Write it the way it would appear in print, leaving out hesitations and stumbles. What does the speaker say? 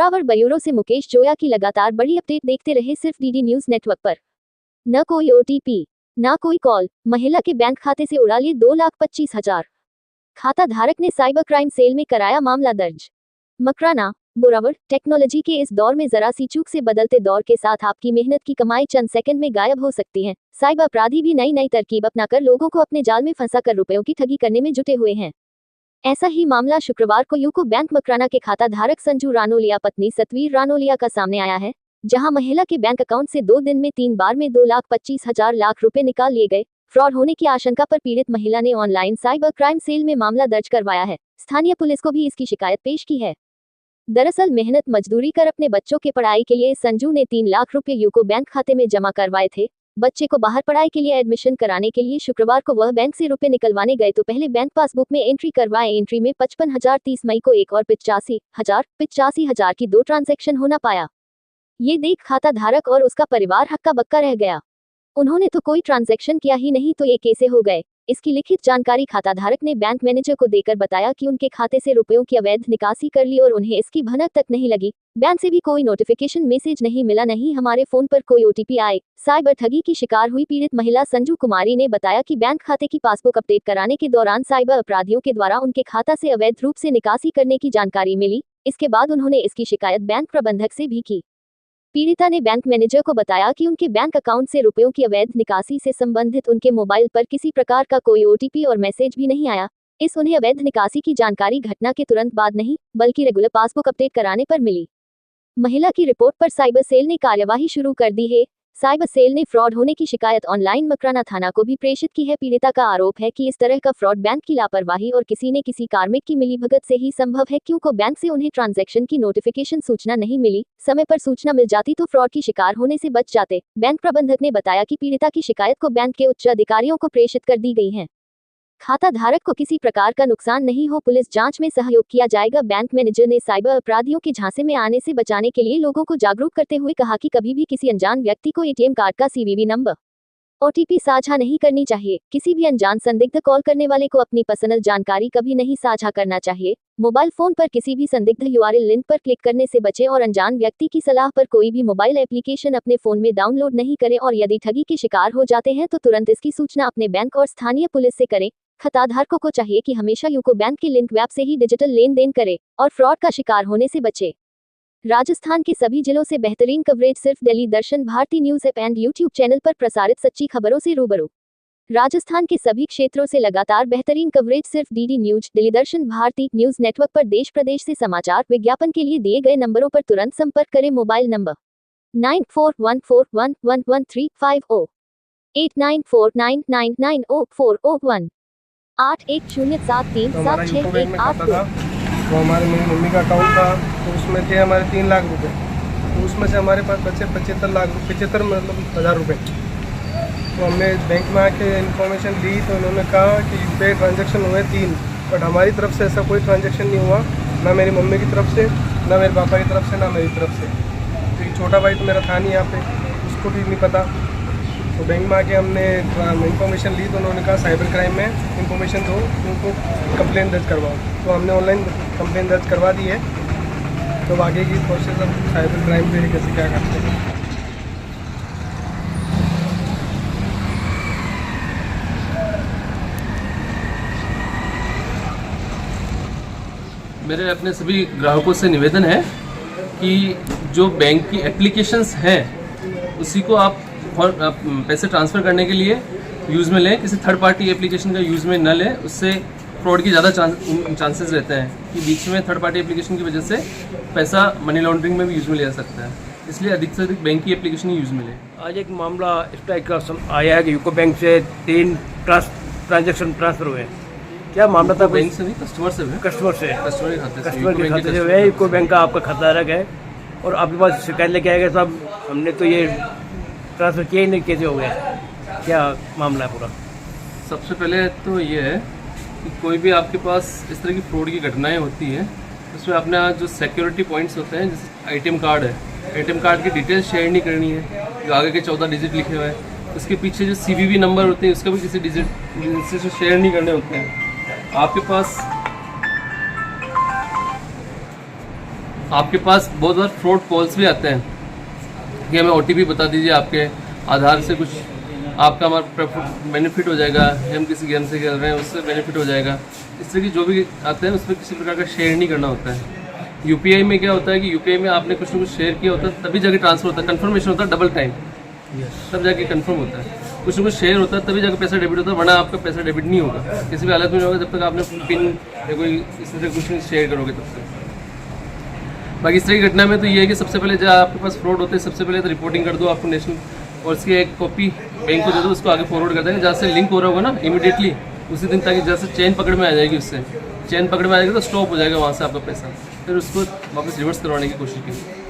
Zorawar bureau से मुकेश जोया की लगातार बड़ी अपडेट देखते रहे सिर्फ डीडी न्यूज नेटवर्क पर। न कोई ओटीपी, न कोई कॉल, महिला के बैंक खाते से उड़ा लिए 2,25,000। खाता धारक ने साइबर क्राइम सेल में कराया मामला दर्ज। मकराना, बोरावड़। टेक्नोलॉजी के इस दौर में जरा सी चूक से बदलते दौर के साथ आपकी मेहनत की कमाई चंद सेकंड में गायब हो सकती है। साइबर अपराधी भी नई नई तरकीब अपनाकर लोगों को अपने जाल में फंसाकर रुपयों की ठगी करने में जुटे हुए हैं। ऐसा ही मामला शुक्रवार को यूको बैंक मकराना के खाता धारक संजू रानोलिया पत्नी सतवीर रानोलिया का सामने आया है, जहां महिला के बैंक अकाउंट से 2 दिन में 3 बार में 2,25,000 रुपए निकाल लिए गए। फ्रॉड होने की आशंका पर पीड़ित महिला ने ऑनलाइन साइबर क्राइम सेल में मामला दर्ज करवाया है। स्थानीय पुलिस को भी इसकी शिकायत पेश की है। दरअसल मेहनत मजदूरी कर अपने बच्चों के पढ़ाई के लिए संजू ने 3 लाख रुपए यूको बैंक खाते में जमा करवाए थे। बच्चे को बाहर पढ़ाई के लिए एडमिशन कराने के लिए शुक्रवार को वह बैंक से रुपए निकलवाने गए तो पहले बैंक पासबुक में एंट्री करवाए। एंट्री में 55,000, 30 मई को एक और 85,000 की 2 ट्रांजैक्शन होना पाया। ये देख खाता धारक और उसका परिवार हक्का बक्का रह गया। उन्होंने तो कोई ट्रांजैक्शन किया ही नहीं तो ये कैसे हो गए। इसकी लिखित जानकारी खाता धारक ने बैंक मैनेजर को देकर बताया कि उनके खाते से रुपयों की अवैध निकासी कर ली और उन्हें इसकी भनक तक नहीं लगी। बैंक से भी कोई नोटिफिकेशन मैसेज नहीं मिला, नहीं हमारे फोन पर कोई ओटीपी आए। साइबर ठगी की शिकार हुई पीड़ित महिला संजू कुमारी ने बताया कि बैंक खाते की पासबुक अपडेट कराने के दौरान साइबर अपराधियों के द्वारा उनके खाता से अवैध रूप से निकासी करने की जानकारी मिली। इसके बाद उन्होंने इसकी शिकायत बैंक प्रबंधक से भी की। पीड़िता ने बैंक मैनेजर को बताया कि उनके बैंक अकाउंट से रुपयों की अवैध निकासी से संबंधित उनके मोबाइल पर किसी प्रकार का कोई ओटीपी और मैसेज भी नहीं आया। उन्हें अवैध निकासी की जानकारी घटना के तुरंत बाद नहीं बल्कि रेगुलर पासबुक अपडेट कराने पर मिली। महिला की रिपोर्ट पर साइबर सेल ने कार्यवाही शुरू कर दी है। साइबर सेल ने फ्रॉड होने की शिकायत ऑनलाइन मकराना थाना को भी प्रेषित की है। पीड़िता का आरोप है कि इस तरह का फ्रॉड बैंक की लापरवाही और किसी न किसी कार्मिक की मिलीभगत से ही संभव है, क्योंकि बैंक से उन्हें ट्रांजैक्शन की नोटिफिकेशन सूचना नहीं मिली। समय पर सूचना मिल जाती तो फ्रॉड की शिकार होने से बच जाते। बैंक प्रबंधक ने बताया कि पीड़िता की शिकायत को बैंक के उच्च अधिकारियों को प्रेषित कर दी गई है। खाता धारक को किसी प्रकार का नुकसान नहीं हो, पुलिस जांच में सहयोग किया जाएगा। बैंक मैनेजर ने साइबर अपराधियों के झांसे में आने से बचाने के लिए लोगों को जागरूक करते हुए कहा कि कभी भी किसी अनजान व्यक्ति को एटीएम कार्ड का सीवीवी नंबर, ओटीपी साझा नहीं करनी चाहिए। किसी भी अनजान संदिग्ध कॉल करने वाले को अपनी पर्सनल जानकारी कभी नहीं साझा करना चाहिए। मोबाइल फोन पर किसी भी संदिग्ध यूआरएल लिंक पर क्लिक करने से बचें और अनजान व्यक्ति की सलाह पर कोई भी मोबाइल एप्लीकेशन अपने फोन में डाउनलोड नहीं करें। और यदि ठगी के शिकार हो जाते हैं तो तुरंत इसकी सूचना अपने बैंक और स्थानीय पुलिस से करें। खाताधारकों को चाहिए कि हमेशा यूको बैंक के लिंक वेब से ही डिजिटल लेन देन करें और फ्रॉड का शिकार होने से बचे। राजस्थान के सभी जिलों से बेहतरीन कवरेज सिर्फ Delhi Darshan Bharati news app and YouTube channel पर प्रसारित सच्ची खबरों से रूबरू। राजस्थान के सभी क्षेत्रों से लगातार बेहतरीन कवरेज सिर्फ DD news, Delhi Darshan Bharati news network पर। देश प्रदेश से समाचार विज्ञापन के लिए दिए गए नंबरों पर तुरंत संपर्क करें। Mobile number 9414111350, 8949990401, 8107376182। तो हमारे मेरी मम्मी का अकाउंट था तो उसमें थे हमारे 3 लाख रुपए। तो उसमें से हमारे पास बचे 75,000 रुपए। तो हमने बैंक में आके इन्फॉर्मेशन ली तो उन्होंने कहा कि यूपीआई ट्रांजैक्शन हुए 3, बट हमारी तरफ से ऐसा कोई ट्रांजैक्शन नहीं हुआ, ना मेरी मम्मी की तरफ से, ना मेरे पापा की तरफ से, ना मेरी तरफ से। तो ये छोटा भाई तो मेरा था नहीं यहाँ पे, उसको भी नहीं पता। तो बैंक में आके हमने इन्फॉर्मेशन ली तो उन्होंने कहा साइबर क्राइम में इन्फॉर्मेशन दो, उनको कंप्लेन दर्ज करवाओ। तो हमने ऑनलाइन कंप्लेन दर्ज करवा दी है। तो आगे की प्रोसेस अब साइबर क्राइम पे कैसे क्या करते हैं। मेरे अपने सभी ग्राहकों से निवेदन है कि जो बैंक की एप्लीकेशंस हैं उसी को आप पैसे ट्रांसफ़र करने के लिए यूज़ में लें, किसी थर्ड पार्टी एप्लीकेशन का यूज़ में न लें। उससे फ्रॉड की ज़्यादा चांसेस रहते हैं कि बीच में थर्ड पार्टी एप्लीकेशन की वजह से पैसा मनी लॉन्ड्रिंग में भी यूज़ में लिया जा सकता है। इसलिए अधिक से अधिक बैंक की एप्लीकेशन ही यूज़ में लें। आज एक मामला इस टाइप का आया है कि यूको बैंक से 3 ट्रांजैक्शन ट्रांसफ़र हुए। क्या मामला था? बैंक से नहीं, कस्टमर से हुए। कस्टमर के खाते से हुए। यूको बैंक का आपका खाताधारक है और आपके पास शिकायत लेके आएगा साहब हमने तो ये ट्रांसफ़र किया ही नहीं, कैसे हो गया, क्या मामला है पूरा? सबसे पहले तो ये है कि कोई भी आपके पास इस तरह की फ्रॉड की घटनाएं होती हैं उसमें अपने जो सिक्योरिटी पॉइंट्स होते हैं, जैसे एटीएम कार्ड है, एटीएम कार्ड की डिटेल्स शेयर नहीं करनी है, जो आगे के 14 डिजिट लिखे हुए हैं। उसके पीछे जो सीवीवी नंबर होते हैं उसका भी किसी डिजिट से शेयर नहीं करने होते हैं। आपके पास आपके पास बहुत बार फ्रॉड कॉल्स भी आते हैं कि हमें OTP बता दीजिए, आपके आधार से कुछ आपका हमारा बेनिफिट हो जाएगा, हम किसी गेम से खेल रहे हैं उससे बेनिफिट हो जाएगा। इस तरह की जो भी आते हैं उसमें किसी प्रकार का शेयर नहीं करना होता है। UPI में क्या होता है कि UPI में आपने कुछ ना कुछ शेयर किया होता है तभी जाके ट्रांसफर होता है, कन्फर्मेशन होता है डबल टाइम, तब जाके कंफर्म होता है। कुछ ना कुछ शेयर होता है तभी जाकर पैसा डेबिट होता है, वरना आपका पैसा डेबिट नहीं होगा, किसी भी हालत में नहीं होगा जब तक आपने पिन या कोई इस तरह कुछ नहीं शेयर करोगे तब तक। बाकी इस तरह की घटना में तो ये है कि सबसे पहले जब आपके पास फ्रॉड होते हैं सबसे पहले तो रिपोर्टिंग कर दो आपको नेशनल, और उसकी एक कॉपी बैंक को दे दो, उसको आगे फॉरवर्ड कर देंगे जहाँ से लिंक हो रहा होगा ना इमीडिएटली उसी दिन, ताकि जैसे चेन पकड़ में आ जाएगी, उससे चेन पकड़ में आ जाएगी तो स्टॉप हो जाएगा वहाँ से आपका पैसा, फिर उसको वापस रिवर्स करवाने की कोशिश की।